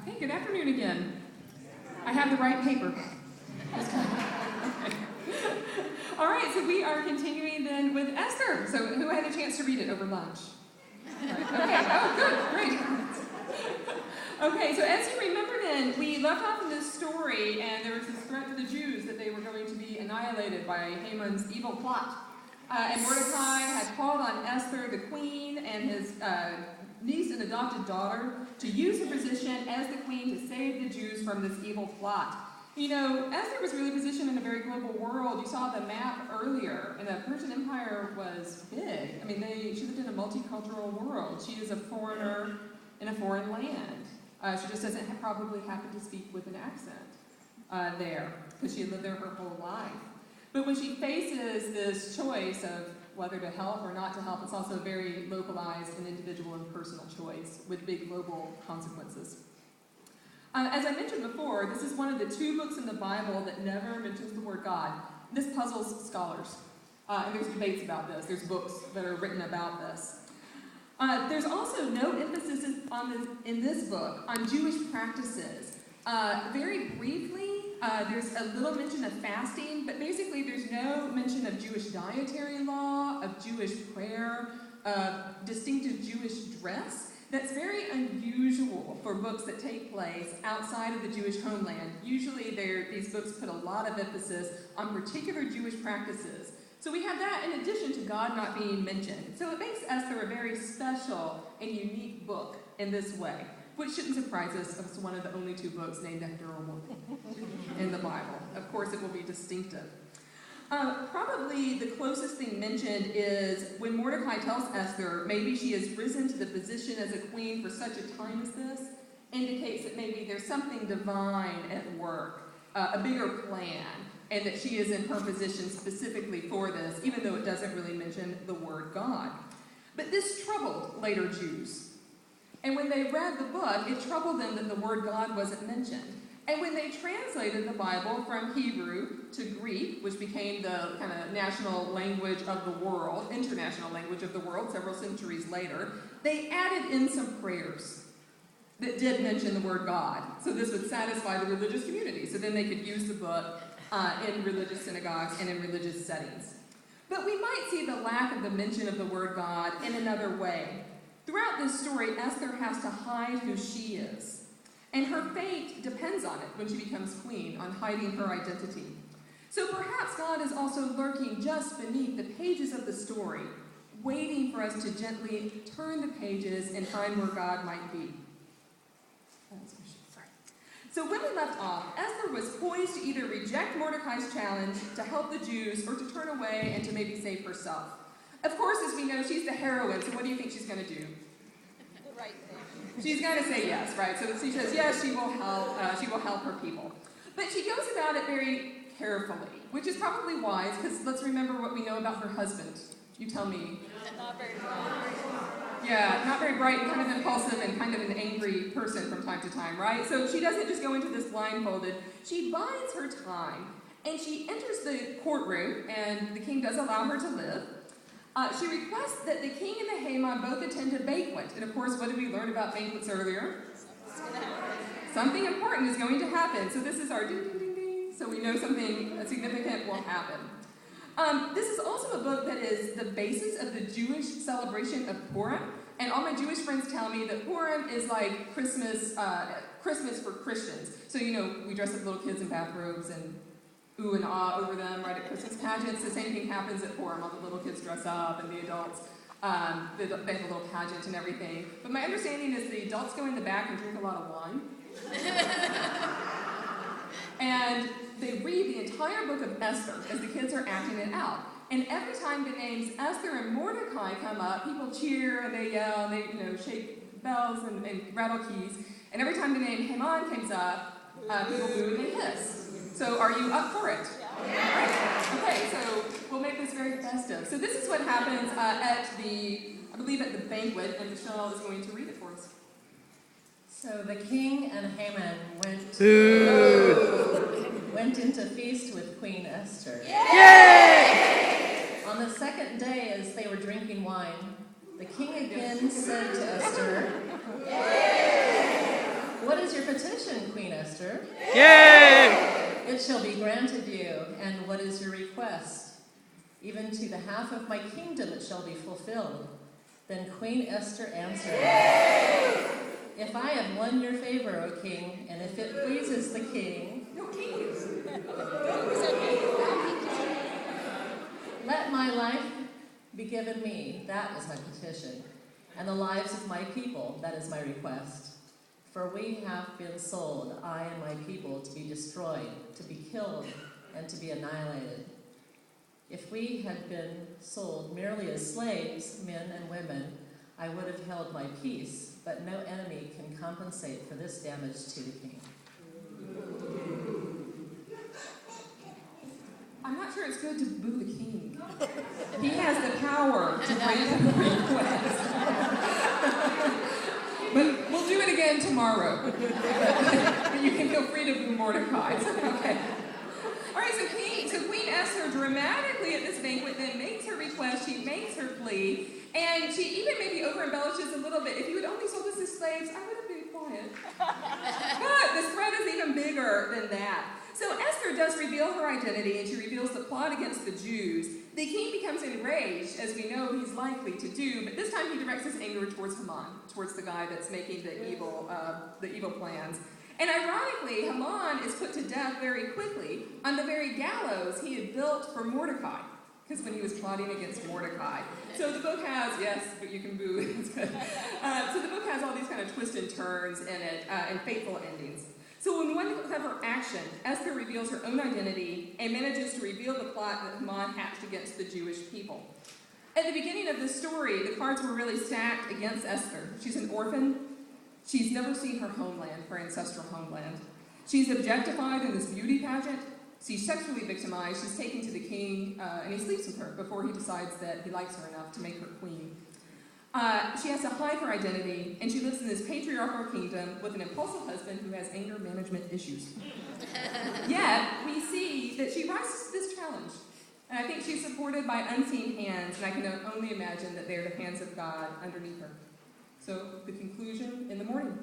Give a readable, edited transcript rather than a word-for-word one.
Okay, good afternoon again. I have the right paper. All right, so we are continuing then with Esther. So who had a chance to read it over lunch? Right. Okay, oh, good, great. Okay, so as you remember then, we left off in this story, and there was this threat to the Jews that they were going to be annihilated by Haman's evil plot. And Mordecai had called on Esther, the queen, and his niece and adopted daughter to use her position as the queen to save the Jews from this evil plot. You know, Esther was really positioned in a very global world. You saw the map earlier, and the Persian Empire was big. I mean, she lived in a multicultural world. She is a foreigner in a foreign land. She just doesn't probably happen to speak with an accent there, because she had lived there her whole life. But when she faces this choice of whether to help or not to help, it's also a very localized and individual and personal choice with big global consequences. As I mentioned before, this is one of the 2 books in the Bible that never mentions the word God. This puzzles scholars, and there's debates about this. There's books that are written about this. There's also no emphasis in this book on Jewish practices. Very briefly, there's a little mention of fasting, but basically there's no mention of Jewish dietary law, of Jewish prayer, of distinctive Jewish dress. That's very unusual for books that take place outside of the Jewish homeland. Usually these books put a lot of emphasis on particular Jewish practices. So we have that in addition to God not being mentioned. So it makes Esther a very special and unique book in this way, which shouldn't surprise us. It's one of the only 2 books named after a woman in the Bible. Of course, it will be distinctive. Probably the closest thing mentioned is when Mordecai tells Esther maybe she has risen to the position as a queen for such a time as this, indicates that maybe there's something divine at work, a bigger plan, and that she is in her position specifically for this, even though it doesn't really mention the word God. But this troubled later Jews. And when they read the book, it troubled them that the word God wasn't mentioned. And when they translated the Bible from Hebrew to Greek, which became the kind of national language of the world, international language of the world several centuries later, they added in some prayers that did mention the word God. So this would satisfy the religious community. So then they could use the book in religious synagogues and in religious settings. But we might see the lack of the mention of the word God in another way. Throughout this story, Esther has to hide who she is. And her fate depends on it when she becomes queen, on hiding her identity. So perhaps God is also lurking just beneath the pages of the story, waiting for us to gently turn the pages and find where God might be. So when we left off, Esther was poised to either reject Mordecai's challenge to help the Jews or to turn away and to maybe save herself. Of course, as we know, she's the heroine, so what do you think she's going to do? The right thing. She's going to say yes, right? So she says, yes, she will help her people. But she goes about it very carefully, which is probably wise, because let's remember what we know about her husband. You tell me. Not very bright. Yeah, not very bright and kind of impulsive and kind of an angry person from time to time, right? So she doesn't just go into this blindfolded. She bides her time, and she enters the courtroom, and the king does allow her to live. She requests that the king and the Haman both attend a banquet. And of course, what did we learn about banquets earlier? Something important is going to happen. So this is our ding, ding, ding, ding. So we know something significant will happen. This is also a book that is the basis of the Jewish celebration of Purim. And all my Jewish friends tell me that Purim is like Christmas for Christians. So, you know, we dress up little kids in bathrobes and ooh and ah over them, right, at Christmas pageants. The same thing happens at Purim. All the little kids dress up and the adults, they have a little pageant and everything. But my understanding is the adults go in the back and drink a lot of wine. And they read the entire book of Esther as the kids are acting it out. And every time the names Esther and Mordecai come up, people cheer and they yell and they shake bells and rattle keys. And every time the name Haman comes up, people boo and they hiss. So are you up for it? Yeah. Right. Okay, so we'll make this very festive. So this is what happens at the banquet, and Michelle is going to read it for us. So the king and Haman went into feast with Queen Esther. Yay! On the second day, as they were drinking wine, the king again said to Esther, What is your petition, Queen Esther? Yay! It shall be granted you. And what is your request? Even to the half of my kingdom it shall be fulfilled. Then Queen Esther answered, if I have won your favor, O king, and if it pleases the king, No kings. let my life be given me. That is my petition. And the lives of my people, that is my request. For we have been sold, I and my people, to be destroyed, to be killed, and to be annihilated. If we had been sold merely as slaves, men and women, I would have held my peace, but no enemy can compensate for this damage to the king. I'm not sure it's good to boo the king. He has the power to grant a request. But we'll do it again tomorrow. You can feel free to boo Mordecai. Okay. All right, so Queen Esther dramatically at this banquet then makes her request, she makes her plea, and she even maybe over-embellishes a little bit. If you had only sold us as slaves, I would have been quiet. But the spread is even bigger than that. So Esther does reveal her identity, and she reveals the plot against the Jews. The king becomes enraged, as we know he's likely to do, but this time he directs his anger towards Haman, towards the guy that's making the evil plans. And ironically, Haman is put to death very quickly on the very gallows he had built for Mordecai, because when he was plotting against Mordecai. So the book has, yes, but you can boo, it's good. So the book has all these kind of twists and turns in it, and fateful endings. So in one clever action, Esther reveals her own identity and manages to reveal the plot that Haman hatched against the Jewish people. At the beginning of the story, the cards were really stacked against Esther. She's an orphan. She's never seen her homeland, her ancestral homeland. She's objectified in this beauty pageant. She's sexually victimized. She's taken to the king, and he sleeps with her before he decides that he likes her enough to make her queen. She has to hide her identity, and she lives in this patriarchal kingdom with an impulsive husband who has anger management issues. Yet, we see that she rises to this challenge. And I think she's supported by unseen hands, and I can only imagine that they're the hands of God underneath her. So, the conclusion in the morning.